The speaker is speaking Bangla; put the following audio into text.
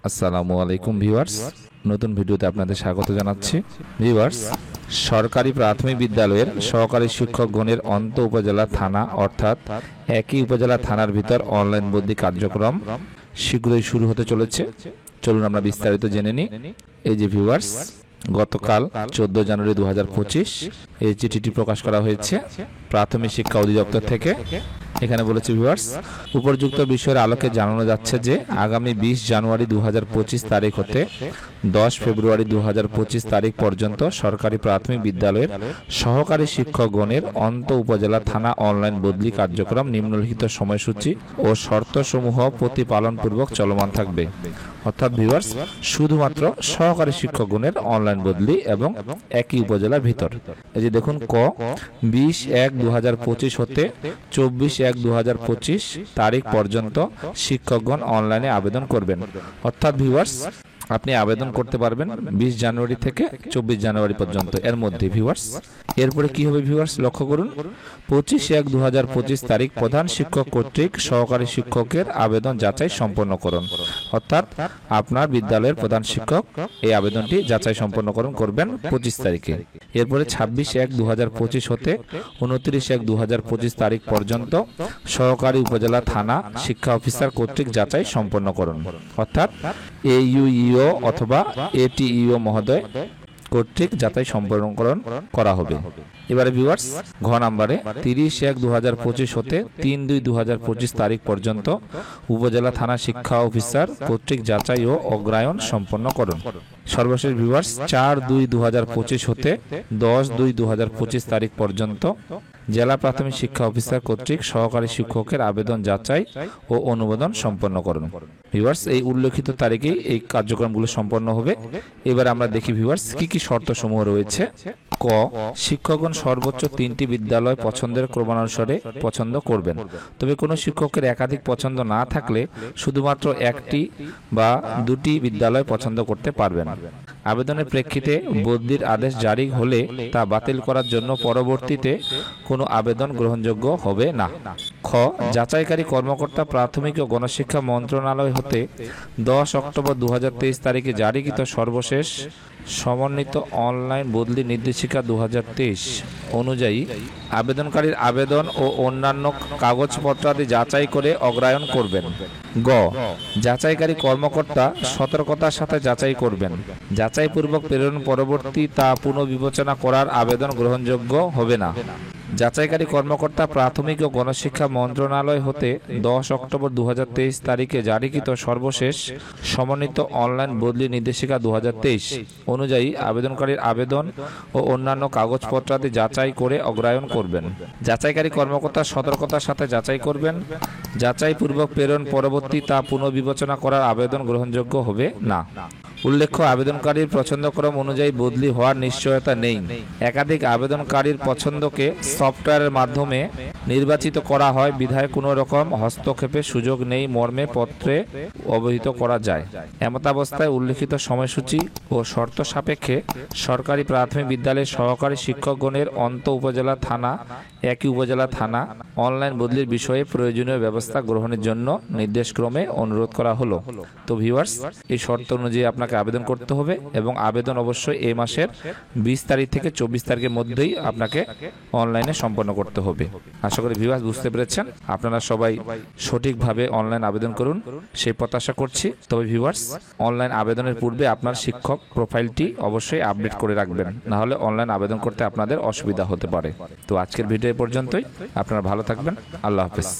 আসসালামু আলাইকুম ভিউয়ার্স, নতুন ভিডিওতে আপনাদের স্বাগত জানাচ্ছি। ভিউয়ার্স, সরকারি প্রাথমিক বিদ্যালয়ের সহকারী শিক্ষকগণের অন্ত উপজেলা থানা অর্থাৎ একই উপজেলা থানার ভিতর অনলাইন বদলি কার্যক্রম শীঘ্রই শুরু হতে চলেছে। চলুন আমরা বিস্তারিত জেনে নিই। এই যে ভিউয়ার্স, গতকাল 14 জানুয়ারি 2025 এই চিঠিটি প্রকাশ করা হয়েছে প্রাথমিক শিক্ষা অধিদপ্তর থেকে। এখানে বলেছে ভিউয়ার্স, উপযুক্ত বিষয়ের আলোকে জানানো যাচ্ছে যে আগামী 20 জানুয়ারি 2025 তারিখ হতে 10 ফেব্রুয়ারি 2025 তারিখ পর্যন্ত সরকারি প্রাথমিক বিদ্যালয়ের সহকারী শিক্ষকগণের অন্ত উপজেলা থানা অনলাইন বদলি কার্যক্রম নিম্নলিখিত সময়সূচি ও শর্তসমূহ প্রতিপালনপূর্বক চলমান থাকবে। অর্থাৎ ভিউয়ার্স, শুধুমাত্র সহকারী শিক্ষকগণের অনলাইন বদলি এবং একই উপজেলার ভিতর। এই যে দেখুন, ক 20-1-2025 হতে 24-1-2025 তারিখ পর্যন্ত শিক্ষকগণ অনলাইনে আবেদন করবেন। অর্থাৎ ভিউয়ার্স, আপনি আবেদন করতে পারবেন 20 জানুয়ারি থেকে 24 জানুয়ারি পর্যন্ত, এর মধ্যে ভিউয়ার্স। এরপরে কি হবে ভিউয়ার্স, লক্ষ্য করুন, 25-1-2025 তারিখ প্রধান শিক্ষক কর্তৃক সহকারী শিক্ষকের আবেদন যাচাই সম্পন্ন করুন। অর্থাৎ আপনার বিদ্যালয়ের প্রধান শিক্ষক এই আবেদনটি যাচাই সম্পন্ন করবেন 25 তারিখে। এরপরে 26-1-2025 হতে 29-1-2025 তারিখ পর্যন্ত সহকারী উপজেলা থানা শিক্ষা অফিসার কর্তৃক যাচাই সম্পন্ন করুন। অর্থাৎ AUEO অথবা ATEO মহোদয় কর্তৃক যাচাই সম্পন্ন করা হবে। এবারে ভিউয়ার্স, ঘ নম্বরে 30-1-2025 হতে 3-2-2025 তারিখ পর্যন্ত উপজেলা থানা শিক্ষা অফিসার কর্তৃক যাচাই ও অগ্রায়ন সম্পন্ন করুন। সর্বশেষ ভিউয়ার্স, 4-2-2025 হতে 10-2-2025 তারিখ পর্যন্ত জেলা প্রাথমিক শিক্ষা অফিসার কর্তৃক সহকারী শিক্ষকের আবেদন যাচাই ও অনুমোদন সম্পন্ন করুন। ভিউয়ার্স, এই উল্লেখিত তারিখেই এই কার্যক্রমগুলো সম্পন্ন হবে। এবার আমরা দেখি ভিউয়ার্স, কি কি শর্তসমূহ রয়েছে। ক, শিক্ষকগণ সর্বোচ্চ 3টি বিদ্যালয় পছন্দের ক্রমানুসারে পছন্দ করবেন। তবে কোনো শিক্ষকের একাধিক পছন্দ না থাকলে শুধুমাত্র 1টি বা 2টি বিদ্যালয় পছন্দ করতে পারবেন। আবেদনের প্রেক্ষিতে বদলির আদেশ জারি হলে তা বাতিল করার জন্য পরবর্তীতে কোনো আবেদন গ্রহণযোগ্য হবে না। খ, যাচাইকারী কর্মকর্তা প্রাথমিক ও গণশিক্ষা মন্ত্রণালয় হতে 10 অক্টোবর 2023 তারিখে জারিকৃত সর্বশেষ সমন্বিত অনলাইন বদলি নির্দেশিকা 2023 অনুযায়ী আবেদনকারীর আবেদন ও অন্যান্য কাগজপত্রাদি যাচাই করে অগ্রায়ন করবেন। গ, যাচাইকারী কর্মকর্তা সতর্কতার সাথে যাচাই করবেন। যাচাইপূর্বক প্রেরণ পরবর্তী তা পুনর্বিবেচনা করার আবেদন গ্রহণযোগ্য হবে না। যাচাইকারী কর্মকর্তা প্রাথমিক ও গণশিক্ষা মন্ত্রণালয় হতে 10 অক্টোবর 2023 তারিখে জারিকৃত সর্বশেষ সমন্বিত অনলাইন বদলি নির্দেশিকা 2023 অনুযায়ী আবেদনকারীর আবেদন ও অন্যান্য কাগজপত্রাদি যাচাই করে অগ্রায়ন করবেন। যাচাইকারী কর্মকর্তা সতর্কতার সাথে যাচাই করবেন। যাচাইপূর্বক প্রেরণ পরবর্তী তা পুনর্বিবেচনা করার আবেদন গ্রহণযোগ্য হবে না। উল্লেখ্য, আবেদনকারীর পছন্দক্রম অনুযায়ী বদলি হওয়ার নিশ্চয়তা নেই। একাধিক আবেদনকারীর পছন্দকে সফটওয়্যারের মাধ্যমে নির্বাচিত করা হয় বিধায় কোনো রকম হস্তক্ষেপের সুযোগ নেই মর্মে পত্রে অবহিত করা যায়। এমতাবস্থায় উল্লেখিত সময়সূচি ও শর্ত সাপেক্ষে সরকারি প্রাথমিক বিদ্যালয়ের সহকারী শিক্ষকগণের অন্ত উপজেলা থানা একই উপজেলা থানা অনলাইন বদলির বিষয়ে প্রয়োজনীয় ব্যবস্থা গ্রহণের জন্য নির্দেশক্রমে অনুরোধ করা হলো। তো ভিউয়ার্স, এই শর্ত অনুযায়ী আপনাকে আবেদন করতে হবে এবং আবেদন অবশ্যই এই মাসের 20 তারিখ থেকে 24 তারিখের মধ্যেই আপনাকে অনলাইনে সম্পন্ন করতে হবে। আশা করি ভিউয়ার্স বুঝতে পেরেছেন। আপনারা সবাই সঠিকভাবে অনলাইন আবেদন করুন সেই প্রত্যাশা করছি। তবে ভিউয়ার্স, অনলাইন আবেদনের পূর্বে আপনার শিক্ষক প্রোফাইলটি অবশ্যই আপডেট করে রাখবেন, না হলে অনলাইন আবেদন করতে আপনাদের অসুবিধা হতে পারে। তো আজকের ভিডিও পর্যন্তই। আপনারা ভালো থাকবেন। আল্লাহ হাফেজ।